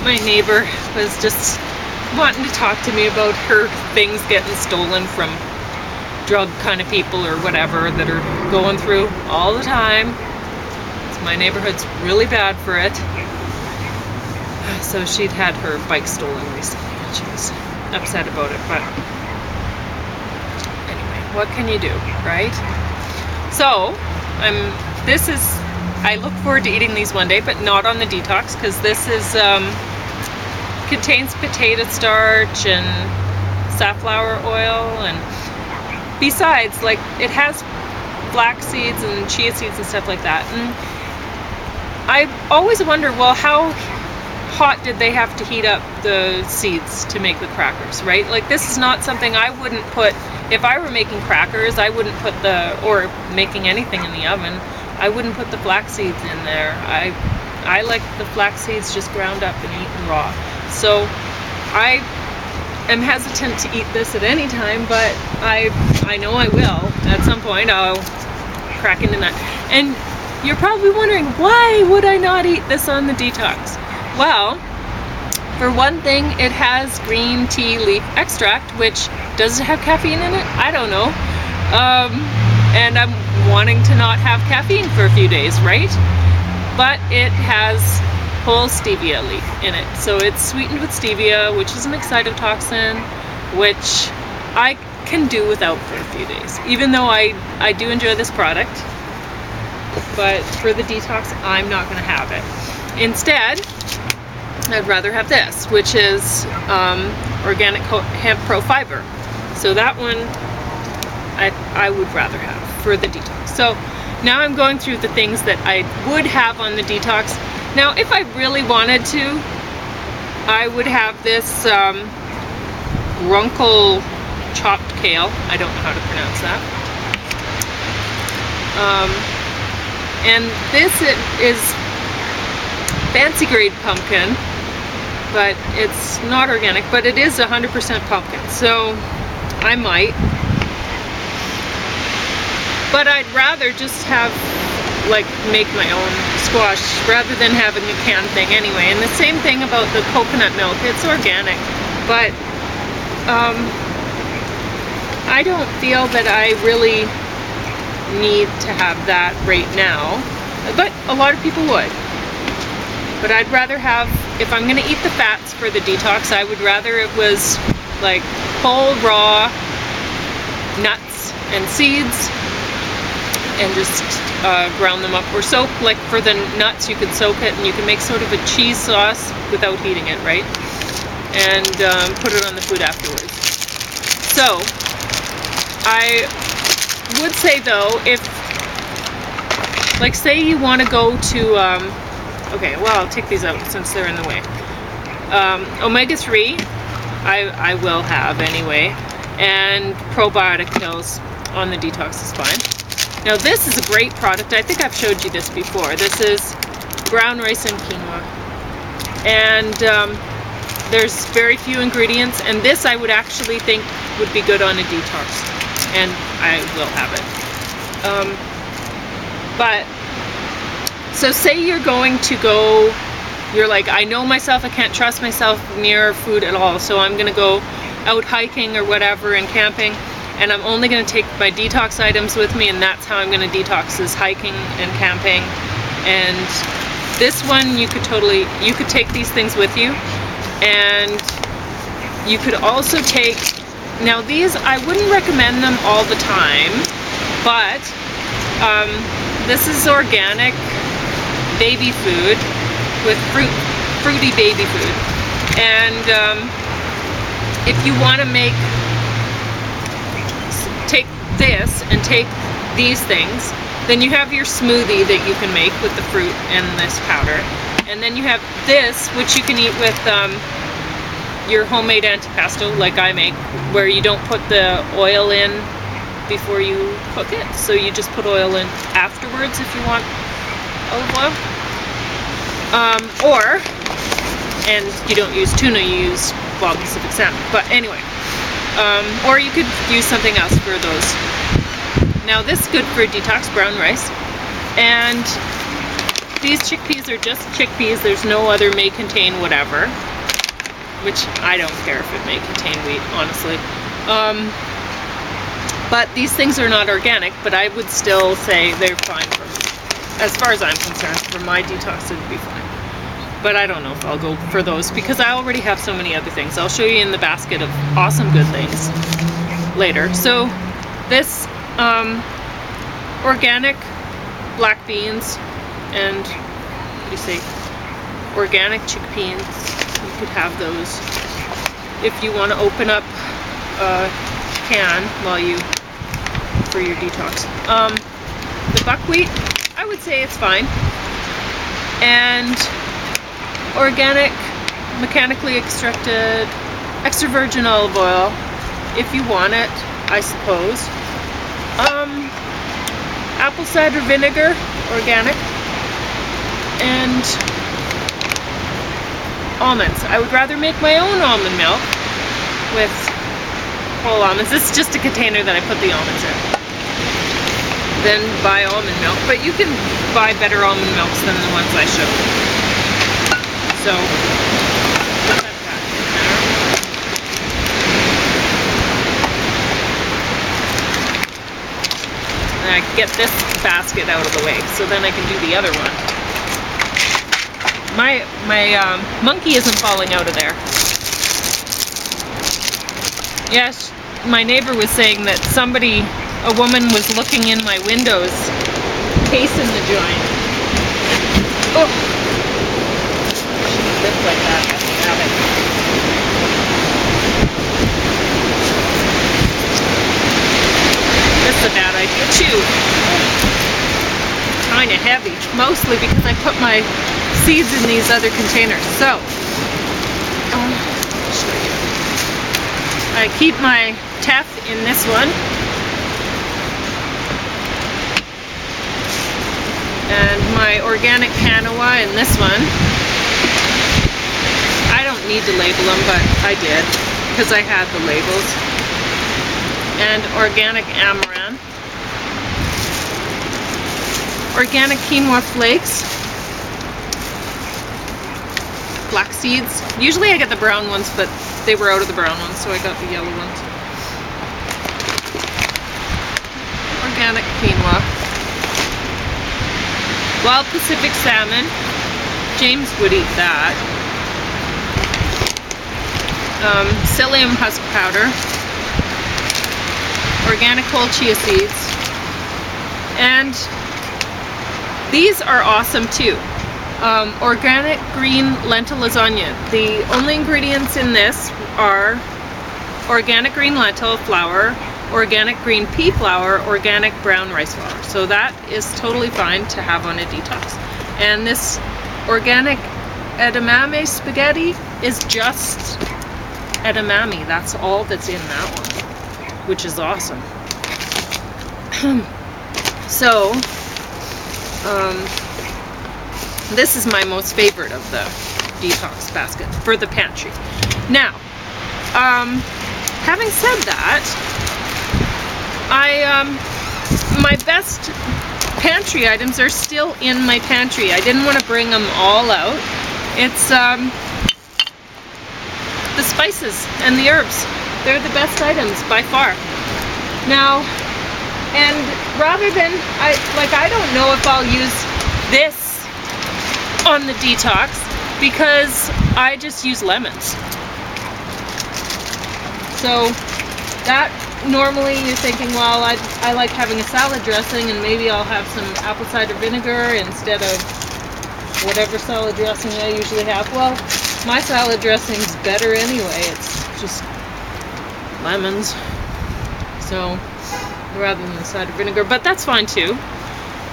my neighbor was just wanting to talk to me about her things getting stolen from drug kind of people or whatever that are going through all the time. So my neighborhood's really bad for it. So she'd had her bike stolen recently and she was upset about it, but anyway, what can you do, right? So I look forward to eating these one day, but not on the detox, because this is contains potato starch and safflower oil, and besides, like, it has flax seeds and chia seeds and stuff like that. And I always wonder, well, how hot did they have to heat up the seeds to make the crackers, right? Like, this is not something I wouldn't put, if I were making crackers, I wouldn't put or making anything in the oven, I wouldn't put the flax seeds in there. I like the flax seeds just ground up and eaten raw. So I am hesitant to eat this at any time, but I know I will. At some point I'll crack into that. And you're probably wondering, why would I not eat this on the detox? Well, for one thing, it has green tea leaf extract, which, does it have caffeine in it? I don't know. And I'm wanting to not have caffeine for a few days, right? But it has whole stevia leaf in it. So it's sweetened with stevia, which is an excitotoxin, which I can do without for a few days. Even though I do enjoy this product, but for the detox, I'm not going to have it. Instead, I'd rather have this, which is organic hemp pro fiber. So that one I would rather have for the detox. So now I'm going through the things that I would have on the detox. Now, if I really wanted to, I would have this Runkel chopped kale. I don't know how to pronounce that. And this is fancy grade pumpkin, but it's not organic, but it is 100% pumpkin. So I might. But I'd rather just have, like, make my own squash rather than having a canned thing anyway. And the same thing about the coconut milk. It's organic, but I don't feel that I really need to have that right now. But a lot of people would. But I'd rather have, if I'm going to eat the fats for the detox, I would rather it was like whole raw nuts and seeds, and just ground them up, or soak. Like for the nuts, you could soak it and you can make sort of a cheese sauce without heating it, right? And put it on the food afterwards. So I would say though, if, like, say you want to go to okay, well, I'll take these out since they're in the way. Omega-3 I will have anyway, and probiotic pills on the detox is fine. Now this is a great product. I think I've showed you this before. This is brown rice and quinoa. And there's very few ingredients, and this I would actually think would be good on a detox. And I will have it. But, so say you're going to go, you're like, I know myself, I can't trust myself near food at all, so I'm gonna go out hiking or whatever and camping, and I'm only going to take my detox items with me, and that's how I'm going to detox, is hiking and camping. And this one, you could take these things with you, and you could also take, now these, I wouldn't recommend them all the time, but this is organic baby food with fruity baby food. And if you want to take this and take these things, then you have your smoothie that you can make with the fruit and this powder. And then you have this, which you can eat with your homemade antipasto, like I make, where you don't put the oil in before you cook it. So you just put oil in afterwards if you want olive oil. And you don't use tuna, you use Wild Pacific salmon. But anyway, or you could use something else for those. Now this is good for detox, brown rice. And These chickpeas are just chickpeas. There's no other may contain whatever, which I don't care if it may contain wheat, honestly. But these things are not organic, but I would still say they're fine for me. As far as I'm concerned, for my detox it would be fine. But I don't know if I'll go for those because I already have so many other things. I'll show you in the basket of awesome good things later. So this organic black beans and what do you say? Organic chickpeas. You could have those if you want to open up a can while you for your detox. The buckwheat, I would say it's fine. And organic, mechanically extracted, extra virgin olive oil, if you want it, I suppose. Apple cider vinegar, organic, and almonds. I would rather make my own almond milk with whole almonds. This is just a container that I put the almonds in. Then buy almond milk, but you can buy better almond milks than the ones I showed. So, put that back in there. And I get this basket out of the way, so then I can do the other one. My monkey isn't falling out of there. Yes, my neighbor was saying that a woman was looking in my windows, casing the joint. Oh! Lift like that, have it. This is a bad idea too. Kind of heavy, mostly because I put my seeds in these other containers. So, I'll show you. I keep my teff in this one. And my organic quinoa in this one. I don't need to label them, but I did because I had the labels. And organic amaranth. Organic quinoa flakes. Black seeds. Usually I get the brown ones, but they were out of the brown ones, so I got the yellow ones. Organic quinoa. Wild Pacific salmon. James would eat that. Psyllium husk powder. Organic whole chia seeds. And these are awesome too. Organic green lentil lasagna. The only ingredients in this are organic green lentil flour, organic green pea flour, organic brown rice flour. So that is totally fine to have on a detox. And this organic edamame spaghetti is just edamame. That's all that's in that one, which is awesome. So, this is my most favorite of the detox basket for the pantry. Now, having said that, my best pantry items are still in my pantry. I didn't want to bring them all out. It's the spices and the herbs. They're the best items by far. Now, and rather than, I don't know if I'll use this on the detox because I just use lemons. So that normally you're thinking, well, I like having a salad dressing and maybe I'll have some apple cider vinegar instead of whatever salad dressing I usually have. Well, my salad dressing's better anyway. It's just lemons. So rather than the cider vinegar, but that's fine too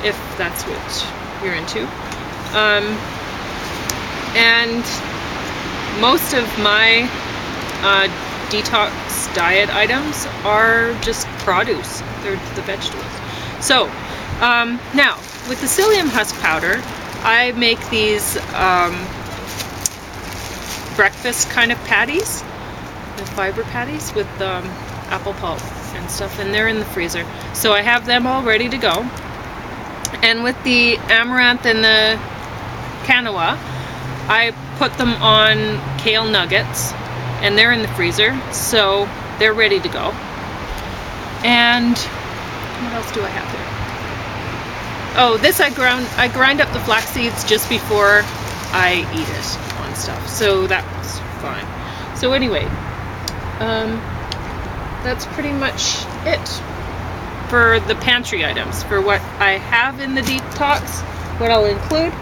if that's what you're into. And most of my detox diet items are just produce. They're the vegetables. So now with the psyllium husk powder, I make these breakfast kind of patties, the fiber patties with apple pulp and stuff, and they're in the freezer. So I have them all ready to go. And with the amaranth and the quinoa, I put them on kale nuggets, and they're in the freezer, so they're ready to go. And what else do I have here? Oh, this I grind up the flax seeds just before I eat it on stuff, so that's fine. So anyway, that's pretty much it for the pantry items, for what I have in the detox, what I'll include.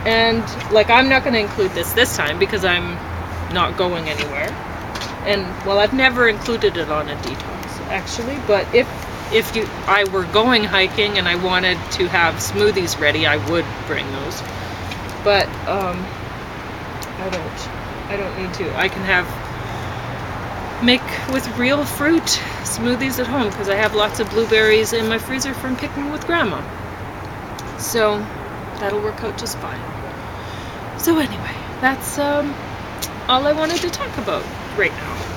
And like, I'm not going to include this time because I'm not going anywhere. And well, I've never included it on a detox actually, but if I were going hiking and I wanted to have smoothies ready, I would bring those. But I don't need to. I can make with real fruit smoothies at home because I have lots of blueberries in my freezer from picking with Grandma. So that'll work out just fine. So anyway, that's all I wanted to talk about right now.